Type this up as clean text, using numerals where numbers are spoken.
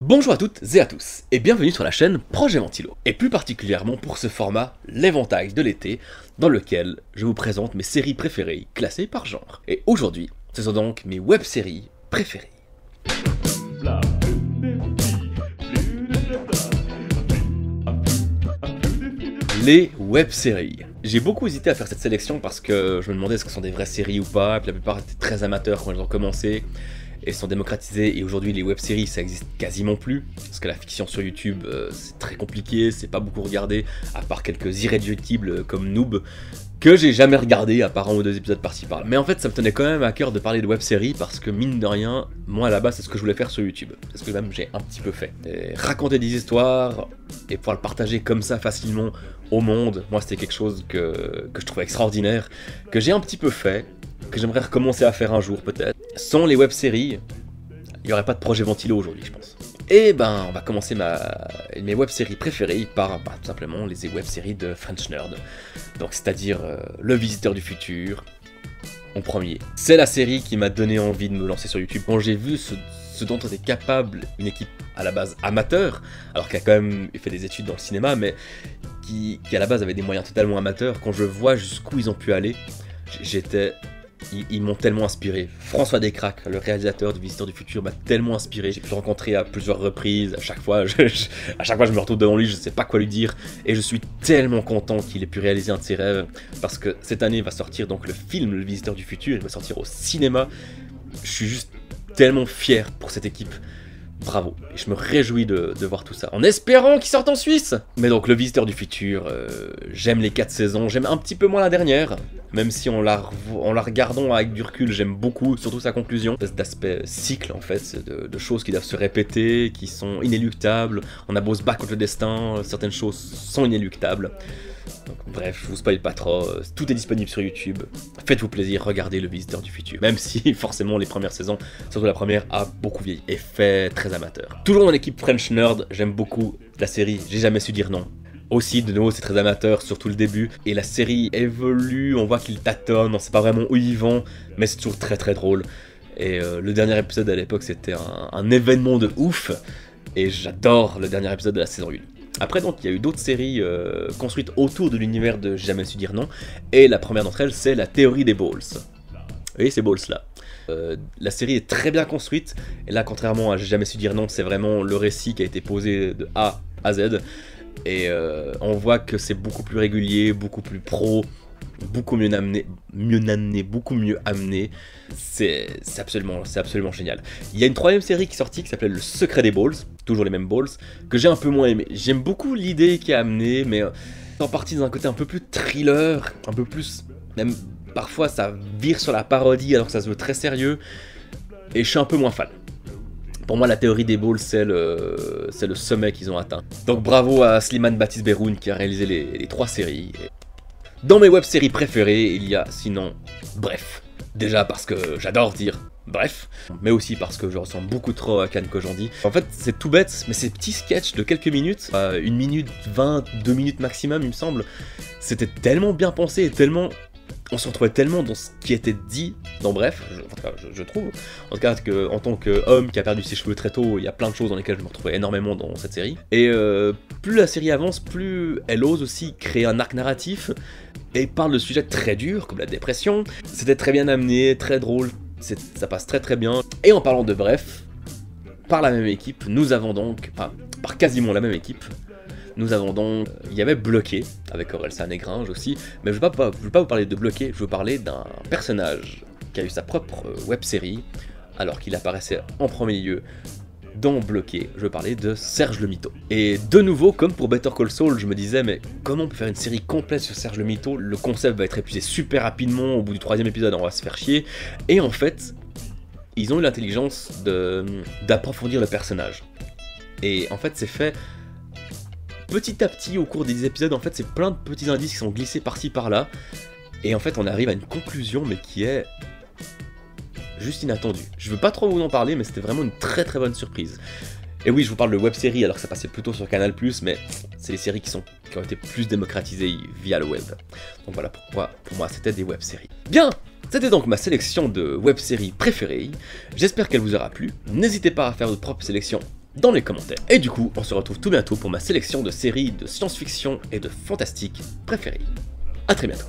Bonjour à toutes et à tous, et bienvenue sur la chaîne Projet Ventilo, et plus particulièrement pour ce format, l'éventail de l'été, dans lequel je vous présente mes séries préférées classées par genre. Et aujourd'hui, ce sont donc mes web-séries préférées. Les web-séries. J'ai beaucoup hésité à faire cette sélection parce que je me demandais est-ce que ce sont des vraies séries ou pas, et puis la plupart étaient très amateurs quand elles ont commencé, et sont démocratisées, et aujourd'hui les web-séries ça existe quasiment plus, parce que la fiction sur YouTube c'est très compliqué, c'est pas beaucoup regardé, à part quelques irréductibles comme Noob, que j'ai jamais regardé, à part un ou deux épisodes par-ci par-là. Mais en fait ça me tenait quand même à cœur de parler de web-séries, parce que mine de rien, moi à la base c'est ce que je voulais faire sur YouTube, c'est ce que même j'ai un petit peu fait. Et raconter des histoires, et pouvoir le partager comme ça facilement au monde, moi c'était quelque chose que je trouvais extraordinaire, que j'ai un petit peu fait, que j'aimerais recommencer à faire un jour peut-être. Sans les web-séries, il n'y aurait pas de projet Ventilo aujourd'hui je pense. Et ben on va commencer mes web-séries préférées par tout simplement les web-séries de French Nerd. Donc c'est-à-dire Le Visiteur du Futur, en premier. C'est la série qui m'a donné envie de me lancer sur YouTube. Quand j'ai vu ce dont était capable une équipe à la base amateur, alors qu'elle a quand même fait des études dans le cinéma, mais qui à la base avait des moyens totalement amateurs, quand je vois jusqu'où ils ont pu aller, ils m'ont tellement inspiré. François Descraques, le réalisateur du Visiteur du Futur, m'a tellement inspiré. J'ai pu le rencontrer à plusieurs reprises. À chaque fois, je me retrouve devant lui, je ne sais pas quoi lui dire. Et je suis tellement content qu'il ait pu réaliser un de ses rêves. Parce que cette année va sortir donc le film Le Visiteur du Futur. Il va sortir au cinéma. Je suis juste tellement fier pour cette équipe. Bravo, et je me réjouis de voir tout ça, en espérant qu'il sorte en Suisse. Mais donc, Le Visiteur du Futur, j'aime les 4 saisons, j'aime un petit peu moins la dernière, même si en la regardant avec du recul, j'aime beaucoup, surtout sa conclusion. D'aspect cycle, en fait, de choses qui doivent se répéter, qui sont inéluctables. On a beau se battre contre le destin, certaines choses sont inéluctables. Donc, bref, je vous spoil pas trop, tout est disponible sur YouTube. Faites-vous plaisir, regardez Le Visiteur du Futur. Même si, forcément, les premières saisons, surtout la première, a beaucoup vieilli et fait très amateur. Toujours dans l'équipe French Nerd, j'aime beaucoup la série J'ai jamais su dire non. Aussi, de nouveau, c'est très amateur, surtout le début. Et la série évolue, on voit qu'il tâtonne, on sait pas vraiment où ils vont, mais c'est toujours très très drôle. Et le dernier épisode à l'époque, c'était un événement de ouf. Et j'adore le dernier épisode de la saison 1. Après donc il y a eu d'autres séries construites autour de l'univers de J'ai jamais su dire non, et la première d'entre elles c'est La Théorie des Balls. Oui, ces balls là. La série est très bien construite, et là contrairement à J'ai jamais su dire non, c'est vraiment le récit qui a été posé de A à Z, et on voit que c'est beaucoup plus régulier, beaucoup plus pro, beaucoup mieux amené, beaucoup mieux amené. C'est absolument génial. Il y a une troisième série qui est sortie qui s'appelle Le Secret des Balls, toujours les mêmes balls, que j'ai un peu moins aimé. J'aime beaucoup l'idée qui est amenée, mais en partie dans un côté un peu plus thriller, un peu plus, même parfois ça vire sur la parodie alors que ça se veut très sérieux, et je suis un peu moins fan. Pour moi, La Théorie des Balls, c'est le sommet qu'ils ont atteint. Donc bravo à Slimane Baptiste Berroun qui a réalisé les 3 séries. Dans mes web-séries préférées, il y a sinon Bref. Déjà parce que j'adore dire bref, mais aussi parce que je ressemble beaucoup trop à Can Kojandi. En fait, c'est tout bête, mais ces petits sketchs de quelques minutes, 1 minute 20, 2 minutes maximum, il me semble, c'était tellement bien pensé et tellement... On se retrouvait tellement dans ce qui était dit dans Bref, en tout cas, je trouve. En tout cas, en tant qu'homme qui a perdu ses cheveux très tôt, il y a plein de choses dans lesquelles je me retrouvais énormément dans cette série. Et plus la série avance, plus elle ose aussi créer un arc narratif et parle de sujets très durs, comme la dépression. C'était très bien amené, très drôle, ça passe très très bien. Et en parlant de Bref, par la même équipe, nous avons donc, enfin, par quasiment la même équipe, nous avons donc, il y avait Bloqué, avec Orelsan et Gringe aussi, mais je ne veux pas vous parler de Bloqué, je veux vous parler d'un personnage qui a eu sa propre web-série, alors qu'il apparaissait en premier lieu dans Bloqué, je veux parler de Serge le Mytho. Et de nouveau, comme pour Better Call Saul, je me disais, mais comment on peut faire une série complète sur Serge le Mytho? Le concept va être épuisé super rapidement, au bout du 3e épisode on va se faire chier, et en fait, ils ont eu l'intelligence d'approfondir le personnage. Et en fait c'est fait... Petit à petit, au cours des épisodes, en fait, c'est plein de petits indices qui sont glissés par-ci par-là. Et en fait, on arrive à une conclusion, mais qui est juste inattendue. Je veux pas trop vous en parler, mais c'était vraiment une très très bonne surprise. Et oui, je vous parle de web-séries, alors que ça passait plutôt sur Canal+, mais c'est les séries qui ont été plus démocratisées via le web. Donc voilà pourquoi, pour moi, c'était des web-séries. Bien! C'était donc ma sélection de web-séries préférées. J'espère qu'elle vous aura plu. N'hésitez pas à faire votre propre sélection dans les commentaires. Et du coup, on se retrouve tout bientôt pour ma sélection de séries de science-fiction et de fantastique préférées. A très bientôt.